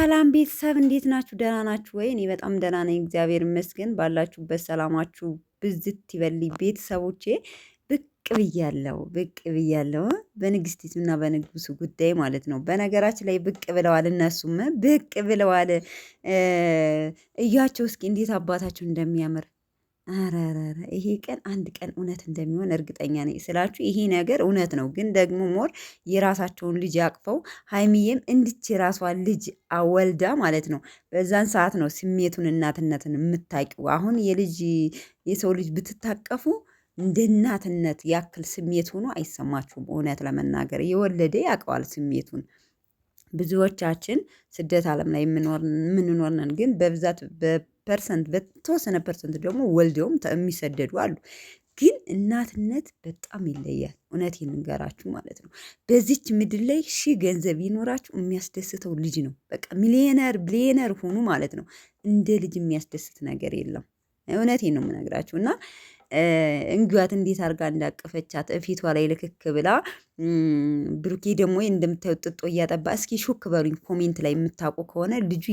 ሰላም ቤተሰብ እንዴት ናችሁ? ደህና ናችሁ ወይ? እኔ በጣም ደህና ነኝ፣ እግዚአብሔር ይመስገን። ባላችሁበት ሰላማችሁ ብዝት ይበልኝ ቤተሰቦቼ። ብቅ ብያለሁ በንግስቲቱና በንጉሱ ጉዳይ ማለት ነው። በነገራችን ላይ ብቅ ብለዋል፣ እነሱም ብቅ ብለዋል። እያቸው እስኪ እንዴት አባታቸው እንደሚያምር አረረረ ይሄ ቀን አንድ ቀን እውነት እንደሚሆን እርግጠኛ ነኝ ስላችሁ፣ ይሄ ነገር እውነት ነው። ግን ደግሞ ሞር የራሳቸውን ልጅ አቅፈው ሀይሚዬም እንድች የራሷን ልጅ አወልዳ ማለት ነው። በዛን ሰዓት ነው ስሜቱን እናትነትን የምታውቂው። አሁን የሰው ልጅ ብትታቀፉ እንደ እናትነት ያክል ስሜት ሆኖ አይሰማችሁም። እውነት ለመናገር የወለደ ያውቀዋል ስሜቱን። ብዙዎቻችን ስደት ዓለም ላይ የምንኖር ነን፣ ግን በብዛት በፐርሰንት በተወሰነ ፐርሰንት ደግሞ ወልደውም የሚሰደዱ አሉ። ግን እናትነት በጣም ይለያል። እውነቴን ልንገራችሁ ማለት ነው። በዚች ምድር ላይ ገንዘብ ይኖራችሁ የሚያስደስተው ልጅ ነው። በቃ ሚሊዮነር ቢሊዮነር ሆኑ ማለት ነው። እንደ ልጅ የሚያስደስት ነገር የለም። እውነቴን ነው የምነግራችሁ እና እንግዋት እንዴት አድርጋ እንዳቀፈቻት ፊቷ ላይ ልክክ ብላ። ብሩኬ ደግሞ እንደምታዩት ጥጦ እያጠባ። እስኪ ሹክ በሉኝ ኮሜንት ላይ የምታውቁ ከሆነ ልጁ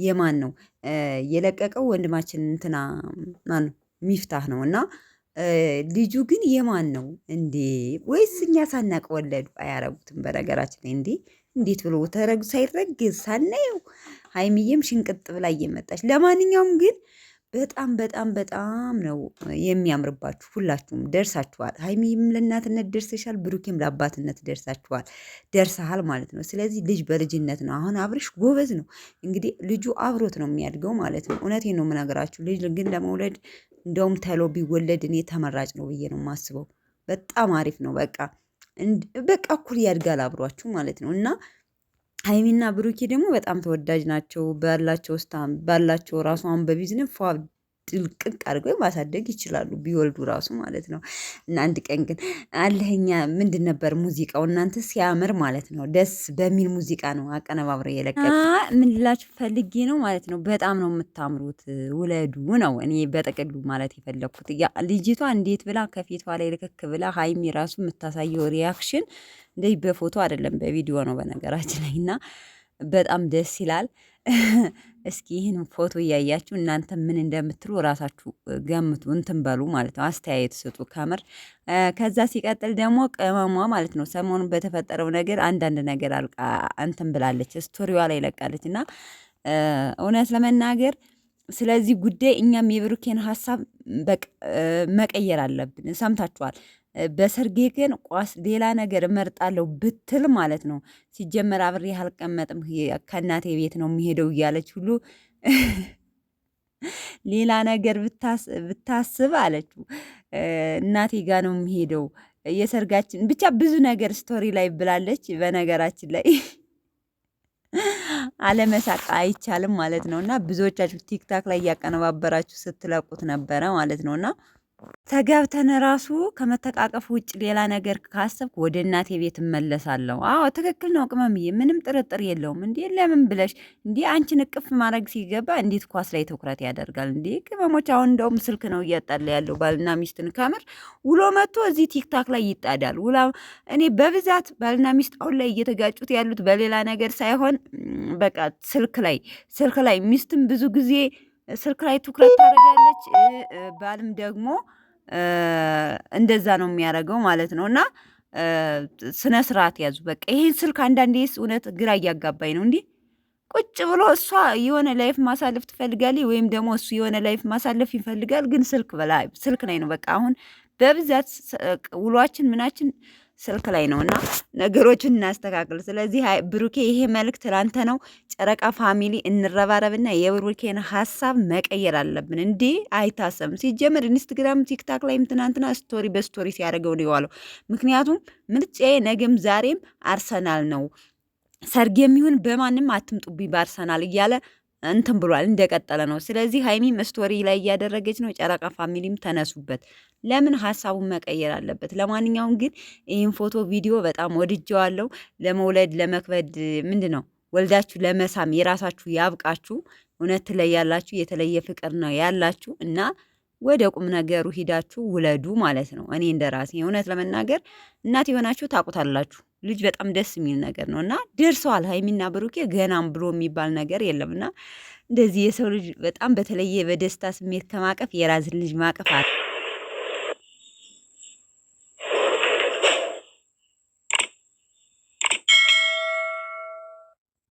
የማን ነው የለቀቀው? ወንድማችን እንትና ማን ነው? ሚፍታህ ነው። እና ልጁ ግን የማን ነው እንዴ? ወይስ እኛ ሳናቅ ወለዱ? አያረጉትም። በነገራችን ላይ እንዴት ብሎ ሳይረግዝ ሳናየው ሀይሚዬም ሽንቅጥ ብላ እየመጣች። ለማንኛውም ግን በጣም ነው የሚያምርባችሁ። ሁላችሁም ደርሳችኋል። ሀይሚም ለእናትነት ደርሰሻል፣ ብሩኬም ለአባትነት ደርሰሃል ማለት ነው። ስለዚህ ልጅ በልጅነት ነው። አሁን አብርሽ ጎበዝ ነው። እንግዲህ ልጁ አብሮት ነው የሚያድገው ማለት ነው። እውነቴን ነው የምነግራችሁ። ልጅ ግን ለመውለድ እንደውም ተሎ ቢወለድ እኔ ተመራጭ ነው ብዬ ነው የማስበው። በጣም አሪፍ ነው። በቃ እኩል ያድጋል አብሯችሁ ማለት ነው። እና ሀይሚና ብሩኬ ደግሞ በጣም ተወዳጅ ናቸው። ባላቸው ራሱ አሁን በቢዝነስ ጥልቅቅ አድርገው ማሳደግ ይችላሉ ቢወልዱ ራሱ ማለት ነው። እና አንድ ቀን ግን አለኸኛ ምንድን ነበር ሙዚቃው እናንተ ሲያምር ማለት ነው። ደስ በሚል ሙዚቃ ነው አቀነባብረ የለቀቁ። ምን ልላችሁ ፈልጌ ነው ማለት ነው። በጣም ነው የምታምሩት፣ ውለዱ ነው እኔ በጠቅሉ ማለት የፈለግኩት። ልጅቷ እንዴት ብላ ከፊቷ ላይ ልክክ ብላ ሀይሚ ራሱ የምታሳየው ሪያክሽን እንደዚህ በፎቶ አይደለም በቪዲዮ ነው በነገራችን ላይ። እና በጣም ደስ ይላል። እስኪ ይህን ፎቶ እያያችሁ እናንተ ምን እንደምትሉ ራሳችሁ ገምቱ፣ እንትን በሉ ማለት ነው፣ አስተያየት ስጡ ከምር። ከዛ ሲቀጥል ደግሞ ቅመሟ ማለት ነው ሰሞኑን በተፈጠረው ነገር አንዳንድ ነገር እንትን ብላለች፣ ስቶሪዋ ላይ ለቃለች። እና እውነት ለመናገር ስለዚህ ጉዳይ እኛም የብሩኬን ሀሳብ መቀየር አለብን። ሰምታችኋል። በሰርጌ ግን ቋስ ሌላ ነገር እመርጣለሁ ብትል ማለት ነው። ሲጀመር አብሬ አልቀመጥም ከእናቴ ቤት ነው የሚሄደው እያለች ሁሉ ሌላ ነገር ብታስብ አለችው። እናቴ ጋ ነው የሚሄደው የሰርጋችን ብቻ ብዙ ነገር ስቶሪ ላይ ብላለች። በነገራችን ላይ አለመሳቅ አይቻልም ማለት ነው። እና ብዙዎቻችሁ ቲክታክ ላይ እያቀነባበራችሁ ስትለቁት ነበረ ማለት ነው። እና ተጋብተን ራሱ ከመተቃቀፍ ውጭ ሌላ ነገር ካሰብክ ወደ እናቴ ቤት እመለሳለሁ። አዎ ትክክል ነው ቅመምዬ፣ ምንም ጥርጥር የለውም። እንዴ ለምን ብለሽ እንዴ አንቺን እቅፍ ማድረግ ሲገባ እንዴት ኳስ ላይ ትኩረት ያደርጋል? እንዴ ቅመሞች፣ አሁን እንደውም ስልክ ነው እያጣለ ያለው ባልና ሚስትን። ከምር ውሎ መጥቶ እዚህ ቲክታክ ላይ ይጣዳል። እኔ በብዛት ባልና ሚስት አሁን ላይ እየተጋጩት ያሉት በሌላ ነገር ሳይሆን በቃ ስልክ ላይ ሚስትም ብዙ ጊዜ ስልክ ላይ ትኩረት ታደርጋለች። ባልም ደግሞ እንደዛ ነው የሚያደርገው ማለት ነው። እና ስነ ስርዓት ያዙ። በቃ ይሄን ስልክ አንዳንዴስ እውነት ግራ እያጋባኝ ነው። እንዲህ ቁጭ ብሎ እሷ የሆነ ላይፍ ማሳለፍ ትፈልጋለች፣ ወይም ደግሞ እሱ የሆነ ላይፍ ማሳለፍ ይፈልጋል። ግን ስልክ ላይ ነው በቃ አሁን በብዛት ውሏችን ምናችን ስልክ ላይ ነው። እና ነገሮችን እናስተካክል። ስለዚህ ብሩኬ ይሄ መልእክት ላንተ ነው። ጨረቃ ፋሚሊ እንረባረብና የብሩኬን ሀሳብ መቀየር አለብን። እንዴ አይታሰብም። ሲጀመር ኢንስታግራም ቲክታክ ላይም ትናንትና ስቶሪ በስቶሪ ሲያደርገው ነው የዋለው። ምክንያቱም ምርጫዬ ነገም ዛሬም አርሰናል ነው፣ ሰርግ የሚሆን በማንም አትምጡብኝ በአርሰናል እያለ እንትን ብሏል፣ እንደቀጠለ ነው። ስለዚህ ሀይሚም ስቶሪ ላይ እያደረገች ነው። ጨረቃ ፋሚሊም ተነሱበት። ለምን ሀሳቡን መቀየር አለበት። ለማንኛውም ግን ይህን ፎቶ ቪዲዮ በጣም ወድጀዋለሁ። ለመውለድ ለመክበድ ምንድን ነው ወልዳችሁ ለመሳም የራሳችሁ ያብቃችሁ። እውነት ትለያላችሁ። የተለየ ፍቅር ነው ያላችሁ እና ወደ ቁም ነገሩ ሂዳችሁ ውለዱ ማለት ነው። እኔ እንደራሴ እውነት ለመናገር እናት የሆናችሁ ታውቁታላችሁ። ልጅ በጣም ደስ የሚል ነገር ነው እና ደርሰዋል። ሀይሚና ብሩኬ ገናም ብሎ የሚባል ነገር የለም እና እንደዚህ የሰው ልጅ በጣም በተለየ በደስታ ስሜት ከማቀፍ የራስን ልጅ ማቀፍ